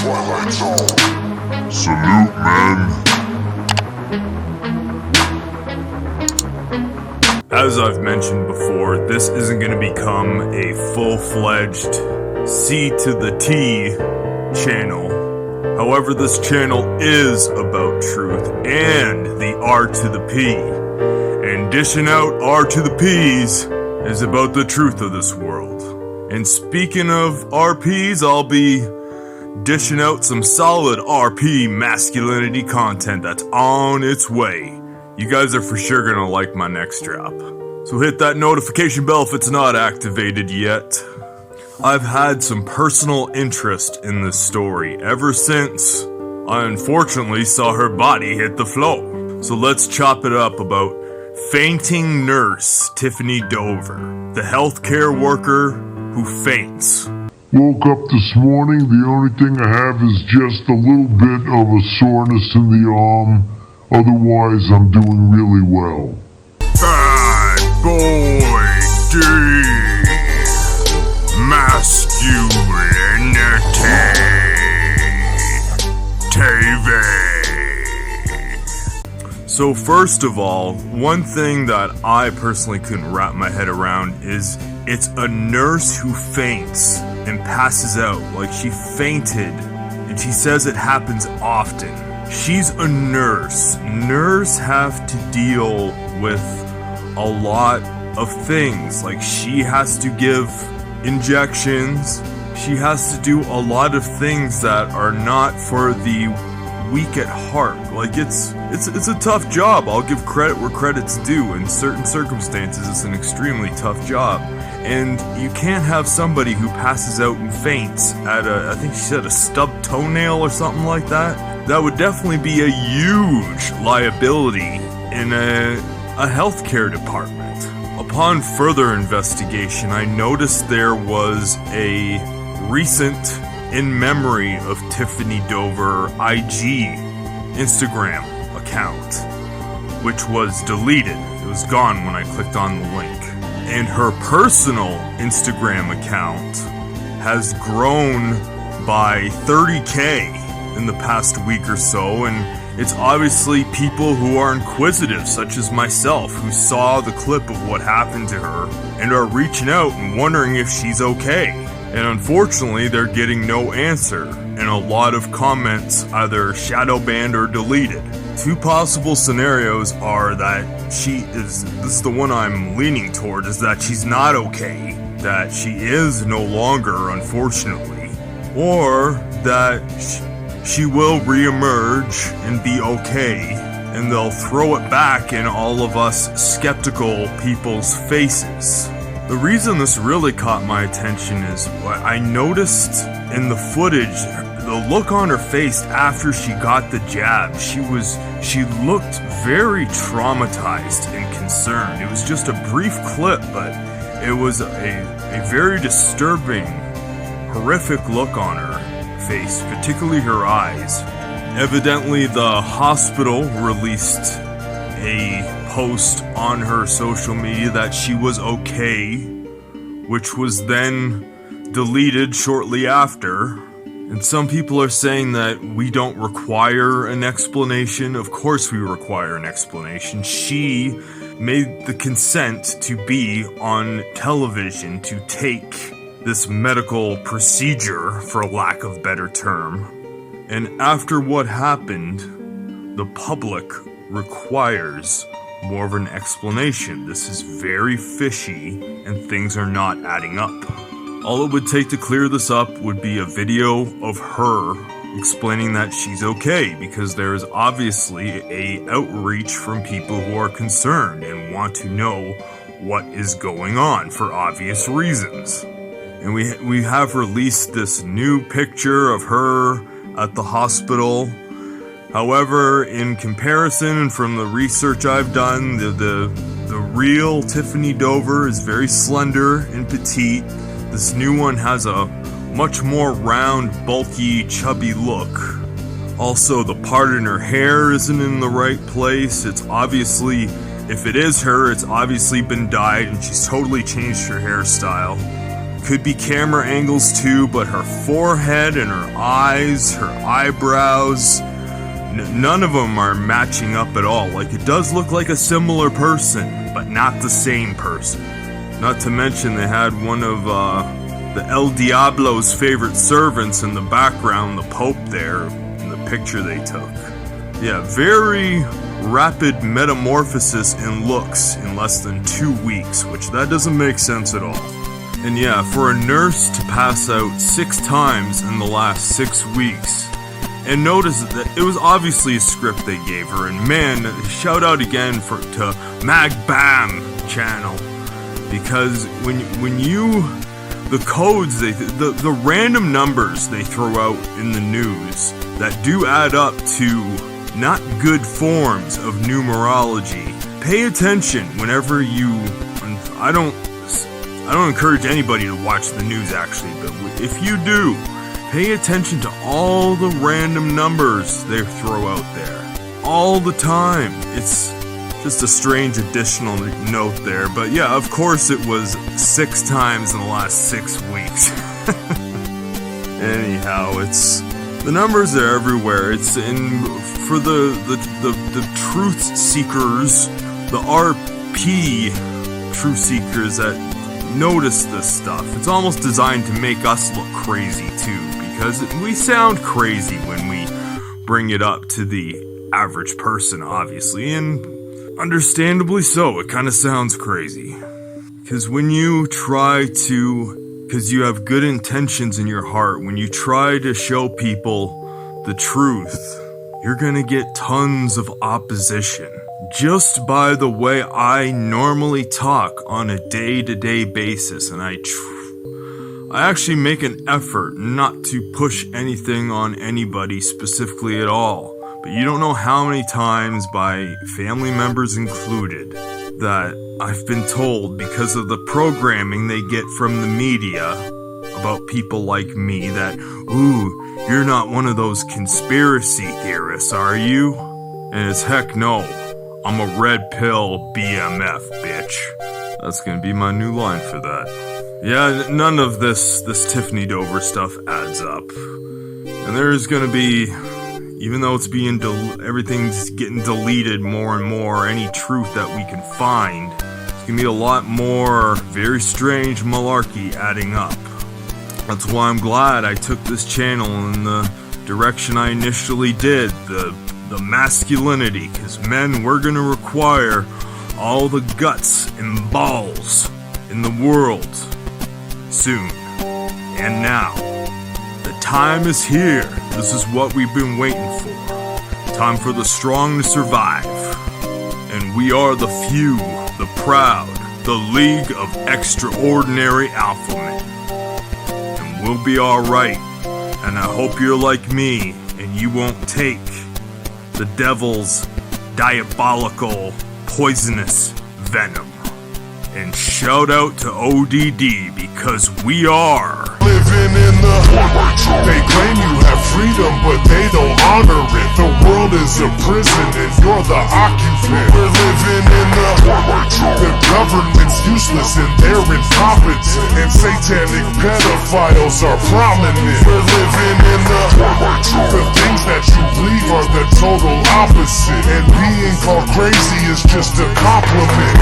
Twilight Zone. Salute, man. As I've mentioned before, this isn't going to become a full-fledged C to the T channel. However, this channel is about truth and the R to the P. And dishing out R to the P's is about the truth of this world. And speaking of RPs, I'll be dishing out some solid RP masculinity content that's on its way. You guys are for sure gonna like my next drop. So hit that notification bell if it's not activated yet. I've had some personal interest in this story ever since I unfortunately saw her body hit the floor. So let's chop it up about fainting nurse Tiffany Dover, the healthcare worker who faints. Woke up this morning, the only thing I have is just a little bit of a soreness in the arm. Otherwise, I'm doing really well. Bad boy D. Masculinity. TV. So first of all, one thing that I personally couldn't wrap my head around is it's a nurse who faints and passes out. Like, she fainted, and she says it happens often. She's a nurse. Nurses have to deal with a lot of things. Like, she has to give injections. She has to do a lot of things that are not for the weak at heart. Like, it's a tough job. I'll give credit where credit's due. In certain circumstances, it's an extremely tough job. And you can't have somebody who passes out and faints at I think she said a stubbed toenail or something like that. That would definitely be a huge liability in a healthcare department. Upon further investigation, I noticed there was a recent in memory of Tiffany Dover IG Instagram account, which was deleted. It was gone when I clicked on the link. And her personal Instagram account has grown by 30K in the past week or so, and it's obviously people who are inquisitive, such as myself, who saw the clip of what happened to her and are reaching out and wondering if she's okay. And unfortunately, they're getting no answer, and a lot of comments either shadow banned or deleted. Two possible scenarios are that this is the one I'm leaning toward, is that she's not okay, that she is no longer, unfortunately, or that she will reemerge and be okay, and they'll throw it back in all of us skeptical people's faces. The reason this really caught my attention is what I noticed in the footage, the look on her face after she got the jab. She looked very traumatized and concerned. It was just a brief clip, but it was a very disturbing, horrific look on her face, particularly her eyes. Evidently, the hospital released a post on her social media that she was okay, which was then deleted shortly after. And some people are saying that we don't require an explanation. Of course we require an explanation. She made the consent to be on television to take this medical procedure, for lack of a better term. And after what happened, the public requires more of an explanation. This is very fishy, and things are not adding up. All it would take to clear this up would be a video of her explaining that she's okay, because there is obviously a outreach from people who are concerned and want to know what is going on for obvious reasons. And we have released this new picture of her at the hospital. However, in comparison and from the research I've done, the real Tiffany Dover is very slender and petite. This new one has a much more round, bulky, chubby look. Also, the part in her hair isn't in the right place. It's obviously, if it is her, it's obviously been dyed and she's totally changed her hairstyle. Could be camera angles too, but her forehead and her eyes, her eyebrows, none of them are matching up at all. Like, it does look like a similar person, but not the same person. Not to mention they had one of the El Diablo's favorite servants in the background, the Pope there, in the picture they took. Yeah, very rapid metamorphosis in looks in less than 2 weeks, which that doesn't make sense at all. And yeah, for a nurse to pass out 6 times in the last 6 weeks, and notice that it was obviously a script they gave her, and man, shout out again to Mag Bam channel, because when you, the codes, the random numbers they throw out in the news that do add up to not good forms of numerology. Pay attention whenever you, I don't encourage anybody to watch the news actually, but if you do, pay attention to all the random numbers they throw out there. All the time. It's just a strange additional note there, but yeah, of course it was 6 times in the last 6 weeks. Anyhow, the numbers are everywhere. It's for the truth seekers, the RP truth seekers that notice this stuff. It's almost designed to make us look crazy too, because we sound crazy when we bring it up to the average person, obviously, and understandably so. It kind of sounds crazy. Because when you try to, because you have good intentions in your heart, when you try to show people the truth, you're gonna get tons of opposition. Just by the way I normally talk on a day-to-day basis, and I actually make an effort not to push anything on anybody specifically at all. But you don't know how many times, by family members included, that I've been told, because of the programming they get from the media about people like me, that, ooh, you're not one of those conspiracy theorists, are you? And it's heck no. I'm a red pill BMF, bitch. That's gonna be my new line for that. Yeah, none of this Tiffany Dover stuff adds up. And there's gonna be, even though it's being everything's getting deleted more and more, any truth that we can find, it's gonna be a lot more very strange malarkey adding up. That's why I'm glad I took this channel in the direction I initially did, the masculinity, because men, we're gonna require all the guts and balls in the world soon. And now, the time is here. This is what we've been waiting for. Time for the strong to survive. And we are the few, the proud, the League of Extraordinary Alpha Men. And we'll be alright. And I hope you're like me and you won't take the devil's diabolical, poisonous venom. And shout out to ODD, because we are living in the Twilight Zone. They claim you have freedom, but they don't honor it. The world is a prison and you're the occupant. We're living in the Twilight Zone. The government's useless and they're incompetent, and satanic pedophiles are prominent. We're living in the Twilight Zone. The things that you believe are the total opposite, and being called crazy is just a compliment.